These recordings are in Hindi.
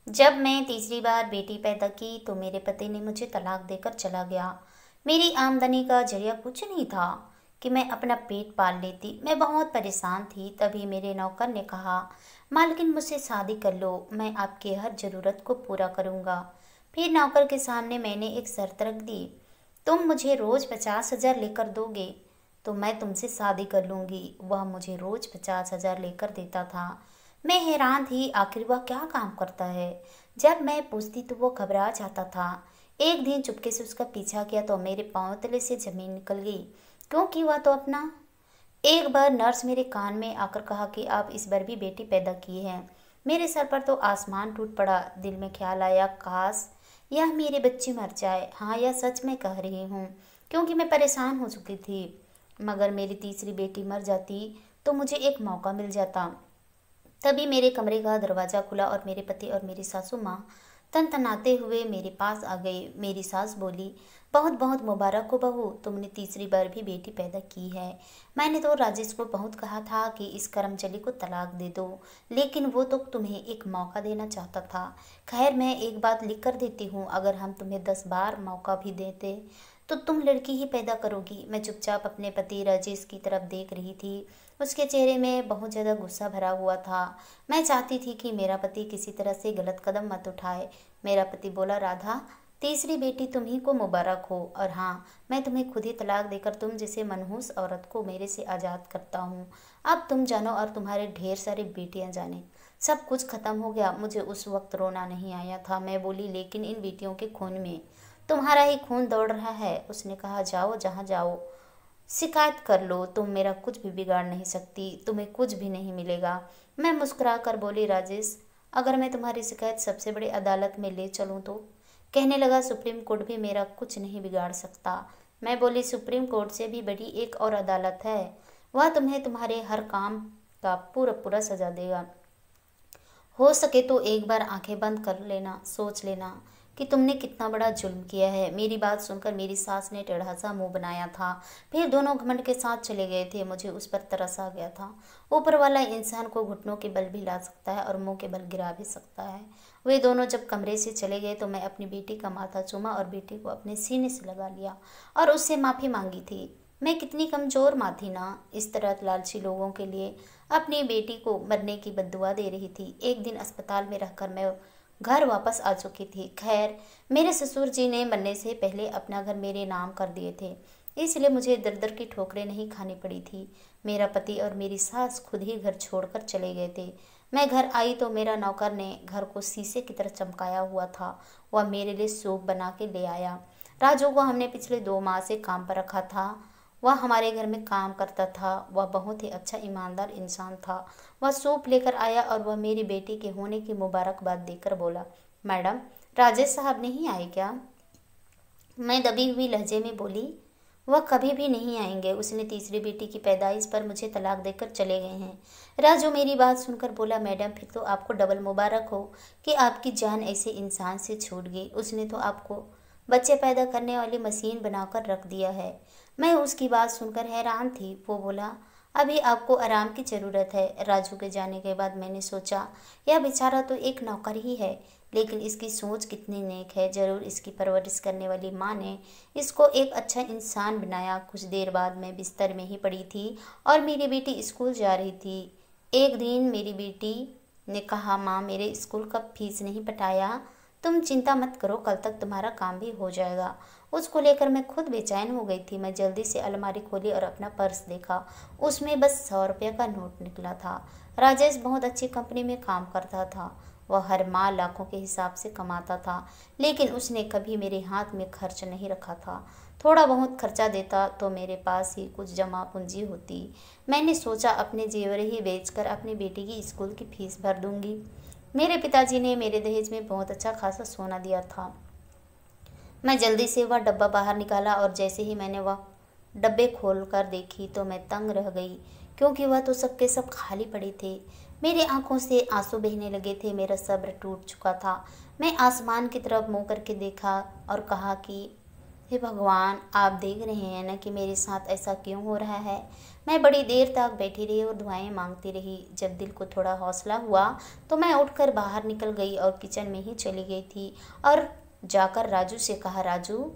जब मैं तीसरी बार बेटी पैदा की तो मेरे पति ने मुझे तलाक देकर चला गया। मेरी आमदनी का जरिया कुछ नहीं था कि मैं अपना पेट पाल लेती। मैं बहुत परेशान थी। तभी मेरे नौकर ने कहा, मालकिन मुझसे शादी कर लो, मैं आपकी हर ज़रूरत को पूरा करूँगा। फिर नौकर के सामने मैंने एक शर्त रख दी, तुम मुझे रोज़ 50,000 लेकर दोगे तो मैं तुमसे शादी कर लूँगी। वह मुझे रोज़ 50,000 लेकर देता था। मैं हैरान थी, आखिर वह क्या काम करता है। जब मैं पूछती तो वो घबरा जाता था। एक दिन चुपके से उसका पीछा किया तो मेरे पांव तले से जमीन निकल गई, क्योंकि वह तो अपना। एक बार नर्स मेरे कान में आकर कहा कि आप इस बार भी बेटी पैदा की है। मेरे सर पर तो आसमान टूट पड़ा। दिल में ख्याल आया, काश यह मेरी बच्ची मर जाए। हाँ, यह सच में कह रही हूँ, क्योंकि मैं परेशान हो चुकी थी। मगर मेरी तीसरी बेटी मर जाती तो मुझे एक मौका मिल जाता। तभी मेरे कमरे का दरवाज़ा खुला और मेरे पति और मेरी सासू माँ तनतनाते हुए मेरे पास आ गए। मेरी सास बोली, बहुत बहुत मुबारक हो बहू, तुमने तीसरी बार भी बेटी पैदा की है। मैंने तो राजेश को बहुत कहा था कि इस कर्मचली को तलाक दे दो, लेकिन वो तो तुम्हें एक मौका देना चाहता था। खैर, मैं एक बात लिख कर देती हूँ, अगर हम तुम्हें 10 बार मौका भी देते तो तुम लड़की ही पैदा करोगी। मैं चुपचाप अपने पति राजेश की तरफ देख रही थी। उसके चेहरे में बहुत ज़्यादा गुस्सा भरा हुआ था। मैं चाहती थी कि मेरा पति किसी तरह से गलत कदम मत उठाए। मेरा पति बोला, राधा, तीसरी बेटी तुम्ही को मुबारक हो, और हाँ, मैं तुम्हें खुद ही तलाक देकर तुम जैसे मनहूस औरत को मेरे से आज़ाद करता हूँ। अब तुम जानो और तुम्हारे ढेर सारी बेटियाँ जाने। सब कुछ खत्म हो गया। मुझे उस वक्त रोना नहीं आया था। मैं बोली, लेकिन इन बेटियों के खून में तुम्हारा ही खून दौड़ रहा है। उसने कहा, जाओ जहाँ जाओ, शिकायत कर लो, तुम मेरा कुछ भी बिगाड़ नहीं सकती, तुम्हें कुछ भी नहीं मिलेगा। मैं मुस्कुरा कर बोली, राजेश, अगर मैं तुम्हारी शिकायत सबसे बड़ी अदालत में ले चलूँ तो? कहने लगा, सुप्रीम कोर्ट भी मेरा कुछ नहीं बिगाड़ सकता। मैं बोली, सुप्रीम कोर्ट से भी बड़ी एक और अदालत है, वह तुम्हें तुम्हारे हर काम का पूरा पूरा सजा देगा। हो सके तो एक बार आंखें बंद कर लेना, सोच लेना कि तुमने कितना बड़ा जुल्म किया है। मेरी बात सुनकर मेरी सास ने टेढ़ा सा मुंह बनाया था। फिर दोनों घमंड के साथ चले गए थे। मुझे उस पर तरस आ गया था। ऊपर वाला इंसान को घुटनों के बल भी ला सकता है और मुंह के बल गिरा भी सकता है। वे दोनों जब कमरे से चले गए तो मैं अपनी बेटी का माथा चूमा और बेटी को अपने सीने से लगा लिया और उससे माफ़ी मांगी थी। मैं कितनी कमज़ोर माँ थी ना, इस तरह लालची लोगों के लिए अपनी बेटी को मरने की बद्दुआ दे रही थी। एक दिन अस्पताल में रहकर मैं घर वापस आ चुकी थी। खैर, मेरे ससुर जी ने मरने से पहले अपना घर मेरे नाम कर दिए थे, इसलिए मुझे दर दर की ठोकरें नहीं खानी पड़ी थी। मेरा पति और मेरी सास खुद ही घर छोड़कर चले गए थे। मैं घर आई तो मेरा नौकर ने घर को शीशे की तरह चमकाया हुआ था। वह मेरे लिए सूप बना के ले आया। राजू को हमने पिछले 2 माह से काम पर रखा था। वह हमारे घर में काम करता था। वह बहुत ही अच्छा ईमानदार इंसान था। वह सूप लेकर आया और वह मेरी बेटी के होने की मुबारकबाद देकर बोला, मैडम, राजेश साहब नहीं आए क्या? मैं दबी हुई लहजे में बोली, वह कभी भी नहीं आएंगे। उसने तीसरी बेटी की पैदाइश पर मुझे तलाक देकर चले गए हैं। राजू मेरी बात सुनकर बोला, मैडम, फिर तो आपको डबल मुबारक हो कि आपकी जान ऐसे इंसान से छूट गई। उसने तो आपको बच्चे पैदा करने वाली मशीन बनाकर रख दिया है। मैं उसकी बात सुनकर हैरान थी। वो बोला, अभी आपको आराम की ज़रूरत है। राजू के जाने के बाद मैंने सोचा, यह बेचारा तो एक नौकर ही है, लेकिन इसकी सोच कितनी नेक है। ज़रूर इसकी परवरिश करने वाली माँ ने इसको एक अच्छा इंसान बनाया। कुछ देर बाद मैं बिस्तर में ही पड़ी थी और मेरी बेटी स्कूल जा रही थी। एक दिन मेरी बेटी ने कहा, माँ, मेरे स्कूल का फीस नहीं पटाया। तुम चिंता मत करो, कल तक तुम्हारा काम भी हो जाएगा। उसको लेकर मैं खुद बेचैन हो गई थी। मैं जल्दी से अलमारी खोली और अपना पर्स देखा। उसमें बस 100 रुपये का नोट निकला था। राजेश बहुत अच्छी कंपनी में काम करता था। वह हर माह लाखों के हिसाब से कमाता था, लेकिन उसने कभी मेरे हाथ में खर्च नहीं रखा था। थोड़ा बहुत खर्चा देता तो मेरे पास ही कुछ जमा पूंजी होती। मैंने सोचा, अपने जेवर ही बेचकर अपनी बेटी की स्कूल की फीस भर दूंगी। मेरे पिताजी ने मेरे दहेज में बहुत अच्छा खासा सोना दिया था। मैं जल्दी से वह डब्बा बाहर निकाला और जैसे ही मैंने वह डब्बे खोल कर देखी तो मैं तंग रह गई, क्योंकि वह तो सबके सब खाली पड़े थे। मेरी आंखों से आंसू बहने लगे थे। मेरा सब्र टूट चुका था। मैं आसमान की तरफ मुंह करके देखा और कहा कि हे भगवान, आप देख रहे हैं ना कि मेरे साथ ऐसा क्यों हो रहा है। मैं बड़ी देर तक बैठी रही और दुआएं मांगती रही। जब दिल को थोड़ा हौसला हुआ तो मैं उठकर बाहर निकल गई और किचन में ही चली गई थी और जाकर राजू से कहा, राजू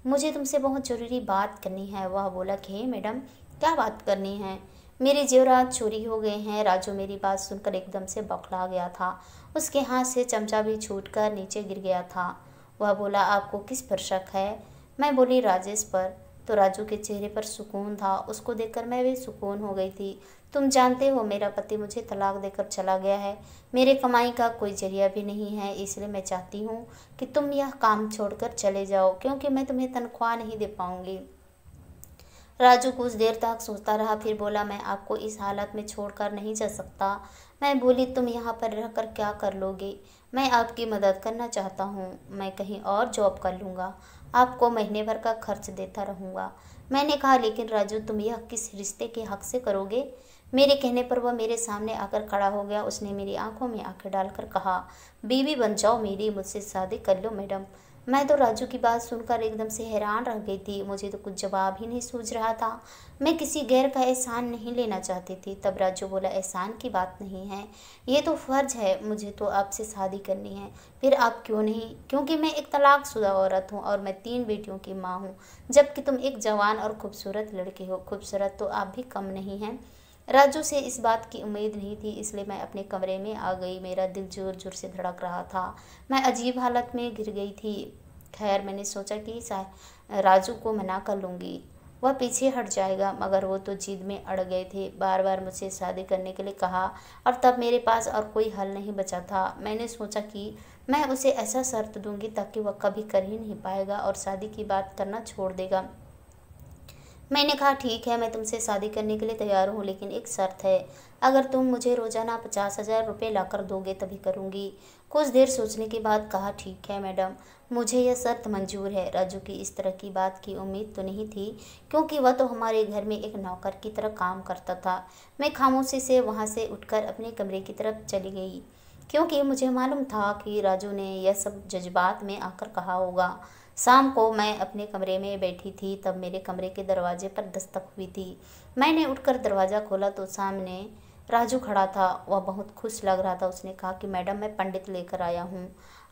मुझे तुमसे बहुत ज़रूरी बात करनी है। वह बोला कि हे मैडम, क्या बात करनी है। मेरे जेवरात चोरी हो गए हैं। राजू मेरी बात सुनकर एकदम से बौखला गया था। उसके हाथ से चमचा भी छूटकर नीचे गिर गया था। वह बोला, आपको किस पर शक है। मैं बोली, राजेश पर। तो राजू के चेहरे पर सुकून था। उसको देखकर मैं भी सुकून हो गई थी। तुम जानते हो मेरा पति मुझे तलाक देकर चला गया है। मेरे कमाई का कोई जरिया भी नहीं है, इसलिए मैं चाहती हूँ कि तुम यह काम छोड़कर चले जाओ, क्योंकि मैं तुम्हें तनख्वाह नहीं दे पाऊंगी। राजू कुछ देर तक सोचता रहा, फिर बोला, मैं आपको इस हालत में छोड़कर नहीं जा सकता। मैं बोली, तुम यहाँ पर रहकर क्या कर लोगे। मैं आपकी मदद करना चाहता हूँ। मैं कहीं और जॉब कर लूँगा, आपको महीने भर का खर्च देता रहूँगा। मैंने कहा, लेकिन राजू तुम यह किस रिश्ते के हक से करोगे। मेरे कहने पर वह मेरे सामने आकर खड़ा हो गया। उसने मेरी आंखों में आंखें डालकर कहा, बीवी बन जाओ मेरी, मुझसे शादी कर लो मैडम। मैं तो राजू की बात सुनकर एकदम से हैरान रह गई थी। मुझे तो कुछ जवाब ही नहीं सूझ रहा था। मैं किसी गैर का एहसान नहीं लेना चाहती थी। तब राजू बोला, एहसान की बात नहीं है, ये तो फ़र्ज़ है। मुझे तो आपसे शादी करनी है। फिर आप क्यों नहीं। क्योंकि मैं एक तलाकशुदा औरत हूँ और मैं 3 बेटियों की माँ हूँ, जबकि तुम एक जवान और खूबसूरत लड़की हो। खूबसूरत तो आप भी कम नहीं हैं। राजू से इस बात की उम्मीद नहीं थी, इसलिए मैं अपने कमरे में आ गई। मेरा दिल जोर जोर से धड़क रहा था। मैं अजीब हालत में गिर गई थी। खैर, मैंने सोचा कि राजू को मना कर लूँगी, वह पीछे हट जाएगा, मगर वो तो जिद में अड़ गए थे। बार बार मुझसे शादी करने के लिए कहा और तब मेरे पास और कोई हल नहीं बचा था। मैंने सोचा कि मैं उसे ऐसा शर्त दूंगी ताकि वह कभी कर ही नहीं पाएगा और शादी की बात करना छोड़ देगा। मैंने कहा, ठीक है, मैं तुमसे शादी करने के लिए तैयार हूँ, लेकिन एक शर्त है। अगर तुम मुझे रोज़ाना 50,000 रुपये लाकर दोगे तभी करूँगी। कुछ देर सोचने के बाद कहा, ठीक है मैडम, मुझे यह शर्त मंजूर है। राजू की इस तरह की बात की उम्मीद तो नहीं थी, क्योंकि वह तो हमारे घर में एक नौकर की तरह काम करता था। मैं खामोशी से वहाँ से उठकर अपने कमरे की तरफ चली गई, क्योंकि मुझे मालूम था कि राजू ने यह सब जज्बात में आकर कहा होगा। शाम को मैं अपने कमरे में बैठी थी, तब मेरे कमरे के दरवाजे पर दस्तक हुई थी। मैंने उठकर दरवाज़ा खोला तो सामने राजू खड़ा था। वह बहुत खुश लग रहा था। उसने कहा कि मैडम, मैं पंडित लेकर आया हूँ,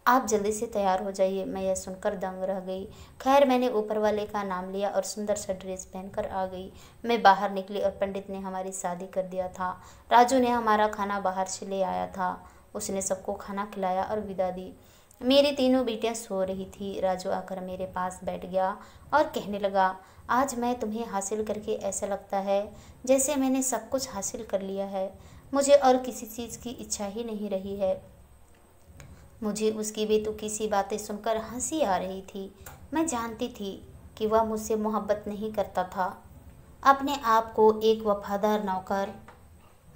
आप जल्दी से तैयार हो जाइए। मैं यह सुनकर दंग रह गई। खैर, मैंने ऊपर वाले का नाम लिया और सुंदर सा ड्रेस पहनकर आ गई। मैं बाहर निकली और पंडित ने हमारी शादी कर दिया था। राजू ने हमारा खाना बाहर से ले आया था। उसने सबको खाना खिलाया और विदा दी। मेरी तीनों बेटियां सो रही थी। राजू आकर मेरे पास बैठ गया और कहने लगा, आज मैं तुम्हें हासिल करके ऐसा लगता है जैसे मैंने सब कुछ हासिल कर लिया है। मुझे और किसी चीज़ की इच्छा ही नहीं रही है। मुझे उसकी बेतुकी सी बातें सुनकर हंसी आ रही थी। मैं जानती थी कि वह मुझसे मोहब्बत नहीं करता था। अपने आप को एक वफादार नौकर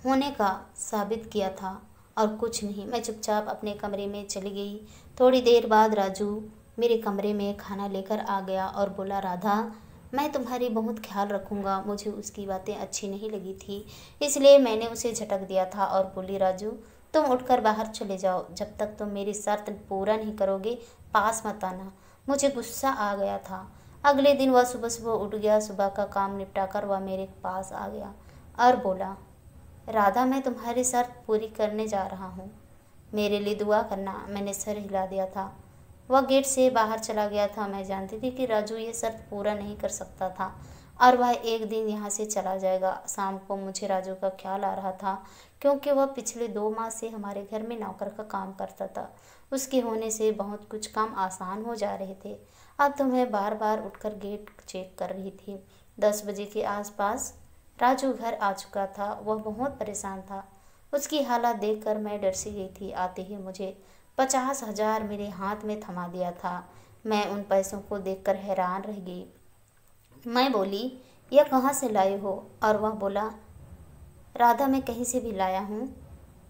होने का साबित किया था और कुछ नहीं। मैं चुपचाप अपने कमरे में चली गई। थोड़ी देर बाद राजू मेरे कमरे में खाना लेकर आ गया और बोला, राधा, मैं तुम्हारी बहुत ख्याल रखूँगा। मुझे उसकी बातें अच्छी नहीं लगी थी, इसलिए मैंने उसे झटक दिया था और बोली, राजू, तुम उठकर बाहर चले जाओ। जब तक तुम मेरी शर्त पूरा नहीं करोगे, पास मत आना। मुझे गुस्सा आ गया था। अगले दिन वह सुबह सुबह उठ गया। सुबह का काम निपटाकर वह मेरे पास आ गया और बोला, राधा, मैं तुम्हारी शर्त पूरी करने जा रहा हूँ, मेरे लिए दुआ करना। मैंने सर हिला दिया था। वह गेट से बाहर चला गया था। मैं जानती थी कि राजू ये शर्त पूरा नहीं कर सकता था और वह एक दिन यहाँ से चला जाएगा। शाम को मुझे राजू का ख्याल आ रहा था, क्योंकि वह पिछले 2 माह से हमारे घर में नौकर का काम करता था। उसके होने से बहुत कुछ काम आसान हो जा रहे थे। अब तो मैं बार बार उठकर गेट चेक कर रही थी। 10 बजे के आसपास राजू घर आ चुका था। वह बहुत परेशान था। उसकी हालत देखकर मैं डर सी गई थी। आते ही मुझे 50,000 मेरे हाथ में थमा दिया था। मैं उन पैसों को देखकर हैरान रह गई। मैं बोली, यह कहाँ से लाए हो। और वह बोला, राधा, मैं कहीं से भी लाया हूँ।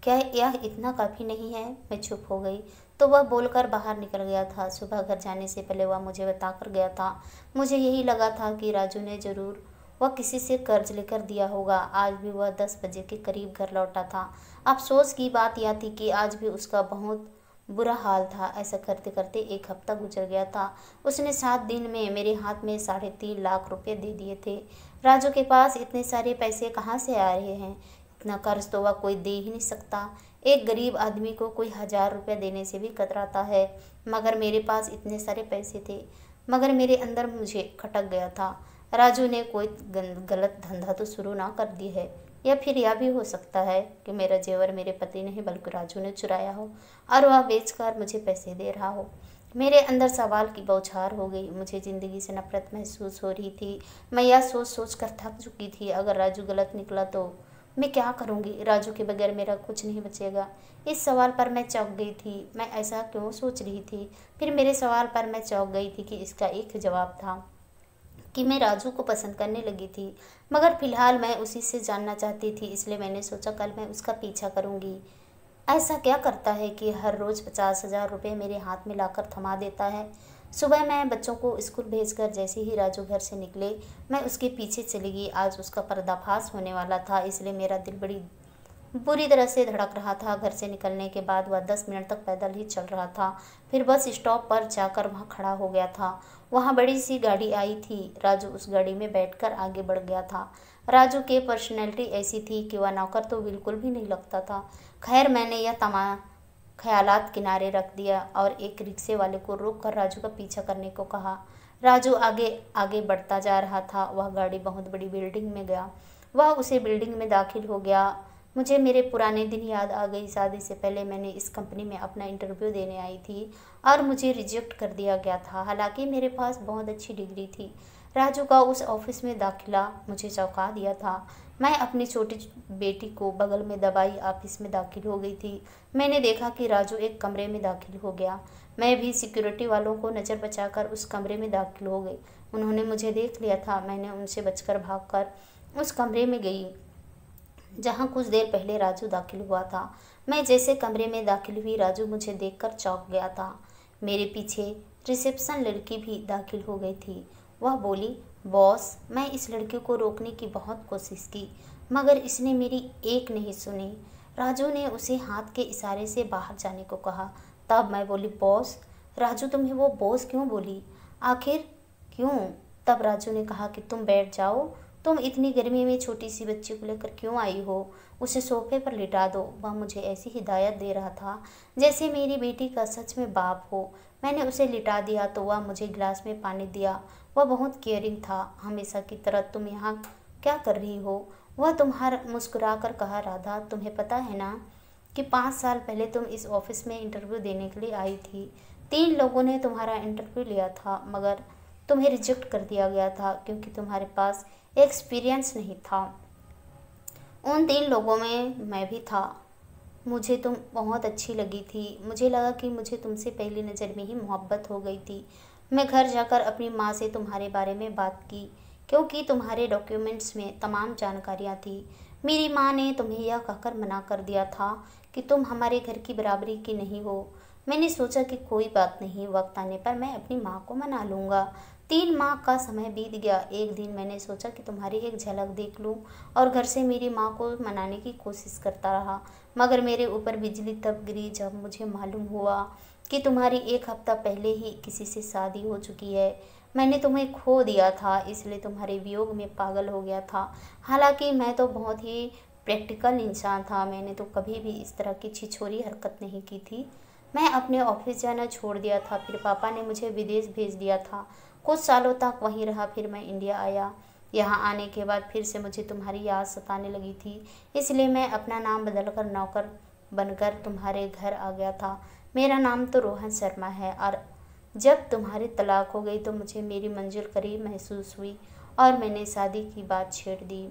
क्या यह इतना काफ़ी नहीं है। मैं चुप हो गई तो वह बोलकर बाहर निकल गया था। सुबह घर जाने से पहले वह मुझे बताकर गया था। मुझे यही लगा था कि राजू ने ज़रूर वह किसी से कर्ज लेकर दिया होगा। आज भी वह 10 बजे के करीब घर लौटा था। अफसोस की बात यह थी कि आज भी उसका बहुत बुरा हाल था। ऐसा करते करते 1 हफ्ता गुजर गया था। उसने 7 दिन में मेरे हाथ में 3.5 लाख रुपए दे दिए थे। राजू के पास इतने सारे पैसे कहाँ से आ रहे हैं? इतना कर्ज तो वह कोई दे ही नहीं सकता। एक गरीब आदमी को कोई 1,000 रुपये देने से भी कतराता है, मगर मेरे पास इतने सारे पैसे थे। मगर मेरे अंदर मुझे खटक गया था, राजू ने कोई गलत धंधा तो शुरू ना कर दी है, या फिर यह भी हो सकता है कि मेरा जेवर मेरे पति नहीं बल्कि राजू ने चुराया हो और वह बेचकर मुझे पैसे दे रहा हो। मेरे अंदर सवाल की बौछार हो गई। मुझे ज़िंदगी से नफरत महसूस हो रही थी। मैं यह सोच सोच कर थक चुकी थी, अगर राजू गलत निकला तो मैं क्या करूँगी? राजू के बगैर मेरा कुछ नहीं बचेगा। इस सवाल पर मैं चौंक गई थी। मैं ऐसा क्यों सोच रही थी? फिर मेरे सवाल पर मैं चौंक गई थी कि इसका एक जवाब था कि मैं राजू को पसंद करने लगी थी, मगर फिलहाल मैं उसी से जानना चाहती थी। इसलिए मैंने सोचा कल मैं उसका पीछा करूँगी। ऐसा क्या करता है कि हर रोज़ 50,000 रुपये मेरे हाथ में लाकर थमा देता है? सुबह मैं बच्चों को स्कूल भेजकर जैसे ही राजू घर से निकले, मैं उसके पीछे चली गई। आज उसका पर्दाफाश होने वाला था, इसलिए मेरा दिल बड़ी बुरी तरह से धड़क रहा था। घर से निकलने के बाद वह 10 मिनट तक पैदल ही चल रहा था। फिर बस स्टॉप पर जाकर वहाँ खड़ा हो गया था। वहाँ बड़ी सी गाड़ी आई थी। राजू उस गाड़ी में बैठकर आगे बढ़ गया था। राजू की पर्सनैलिटी ऐसी थी कि वह नौकर तो बिल्कुल भी नहीं लगता था। खैर, मैंने यह तमाम ख्यालात किनारे रख दिया और एक रिक्शे वाले को रोक कर राजू का पीछा करने को कहा। राजू आगे आगे बढ़ता जा रहा था। वह गाड़ी बहुत बड़ी बिल्डिंग में गया। वह उसे बिल्डिंग में दाखिल हो गया। मुझे मेरे पुराने दिन याद आ गई। शादी से पहले मैंने इस कंपनी में अपना इंटरव्यू देने आई थी और मुझे रिजेक्ट कर दिया गया था, हालांकि मेरे पास बहुत अच्छी डिग्री थी। राजू का उस ऑफिस में दाखिला मुझे चौंका दिया था। मैं अपनी छोटी बेटी को बगल में दबाई ऑफिस में दाखिल हो गई थी। मैंने देखा कि राजू एक कमरे में दाखिल हो गया। मैं भी सिक्योरिटी वालों को नज़र बचाकर उस कमरे में दाखिल हो गई। उन्होंने मुझे देख लिया था। मैंने उनसे बचकर भागकर उस कमरे में गई जहाँ कुछ देर पहले राजू दाखिल हुआ था। मैं जैसे कमरे में दाखिल हुई, राजू मुझे देखकर चौंक गया था। मेरे पीछे रिसेप्शन लड़की भी दाखिल हो गई थी। वह बोली, बॉस। मैं इस लड़की को रोकने की बहुत कोशिश की, मगर इसने मेरी एक नहीं सुनी। राजू ने उसे हाथ के इशारे से बाहर जाने को कहा। तब मैं बोली, बॉस। राजू तुम्हें वो बॉस क्यों बोली? आखिर क्यों? तब राजू ने कहा कि तुम बैठ जाओ। तुम इतनी गर्मी में छोटी सी बच्ची को लेकर क्यों आई हो? उसे सोफे पर लिटा दो। वह मुझे ऐसी हिदायत दे रहा था जैसे मेरी बेटी का सच में बाप हो। मैंने उसे लिटा दिया तो वह मुझे गिलास में पानी दिया। वह बहुत केयरिंग था। हमेशा की तरह तुम यहाँ क्या कर रही हो? वह तुम्हारा मुस्कुरा कर कहा, राधा तुम्हें पता है ना कि 5 साल पहले तुम इस ऑफिस में इंटरव्यू देने के लिए आई थी। 3 लोगों ने तुम्हारा इंटरव्यू लिया था, मगर तुम्हें रिजेक्ट कर दिया गया था क्योंकि तुम्हारे पास एक्सपीरियंस नहीं था। उन 3 लोगों में मैं भी था। मुझे तुम बहुत अच्छी लगी थी। मुझे लगा कि मुझे तुमसे पहली नज़र में ही मोहब्बत हो गई थी। मैं घर जाकर अपनी माँ से तुम्हारे बारे में बात की, क्योंकि तुम्हारे डॉक्यूमेंट्स में तमाम जानकारियाँ थी। मेरी माँ ने तुम्हें यह कहकर मना कर दिया था कि तुम हमारे घर की बराबरी की नहीं हो। मैंने सोचा कि कोई बात नहीं, वक्त आने पर मैं अपनी माँ को मना लूँगा। 3 माह का समय बीत गया। एक दिन मैंने सोचा कि तुम्हारी एक झलक देख लूं और घर से मेरी माँ को मनाने की कोशिश करता रहा, मगर मेरे ऊपर बिजली तब गिरी जब मुझे मालूम हुआ कि तुम्हारी 1 हफ्ता पहले ही किसी से शादी हो चुकी है। मैंने तुम्हें खो दिया था, इसलिए तुम्हारे वियोग में पागल हो गया था। हालांकि मैं तो बहुत ही प्रैक्टिकल इंसान था। मैंने तो कभी भी इस तरह की छिछोरी हरकत नहीं की थी। मैं अपने ऑफिस जाना छोड़ दिया था। फिर पापा ने मुझे विदेश भेज दिया था। कुछ सालों तक वहीं रहा। फिर मैं इंडिया आया। यहाँ आने के बाद फिर से मुझे तुम्हारी याद सताने लगी थी, इसलिए मैं अपना नाम बदलकर नौकर बनकर तुम्हारे घर आ गया था। मेरा नाम तो रोहन शर्मा है। और जब तुम्हारी तलाक हो गई तो मुझे मेरी मंजिल करीब महसूस हुई और मैंने शादी की बात छेड़ दी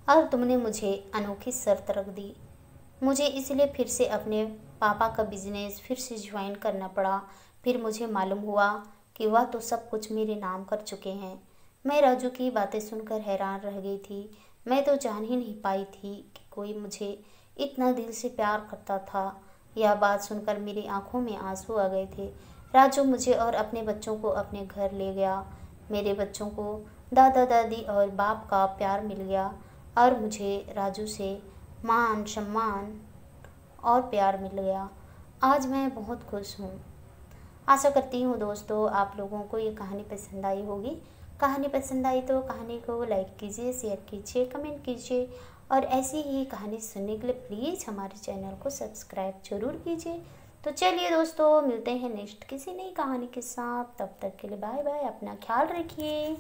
और तुमने मुझे अनोखी शर्त रख दी। मुझे इसलिए फिर से अपने पापा का बिजनेस फिर से ज्वाइन करना पड़ा। फिर मुझे मालूम हुआ कि वह तो सब कुछ मेरे नाम कर चुके हैं। मैं राजू की बातें सुनकर हैरान रह गई थी। मैं तो जान ही नहीं पाई थी कि कोई मुझे इतना दिल से प्यार करता था। यह बात सुनकर मेरी आंखों में आंसू आ गए थे। राजू मुझे और अपने बच्चों को अपने घर ले गया। मेरे बच्चों को दादा दादी और बाप का प्यार मिल गया और मुझे राजू से मान सम्मान और प्यार मिल गया। आज मैं बहुत खुश हूँ। आशा करती हूँ दोस्तों आप लोगों को ये कहानी पसंद आई होगी। कहानी पसंद आई तो कहानी को लाइक कीजिए, शेयर कीजिए, कमेंट कीजिए और ऐसी ही कहानी सुनने के लिए प्लीज़ हमारे चैनल को सब्सक्राइब जरूर कीजिए। तो चलिए दोस्तों, मिलते हैं नेक्स्ट किसी नई कहानी के साथ। तब तक के लिए बाय बाय, अपना ख्याल रखिए।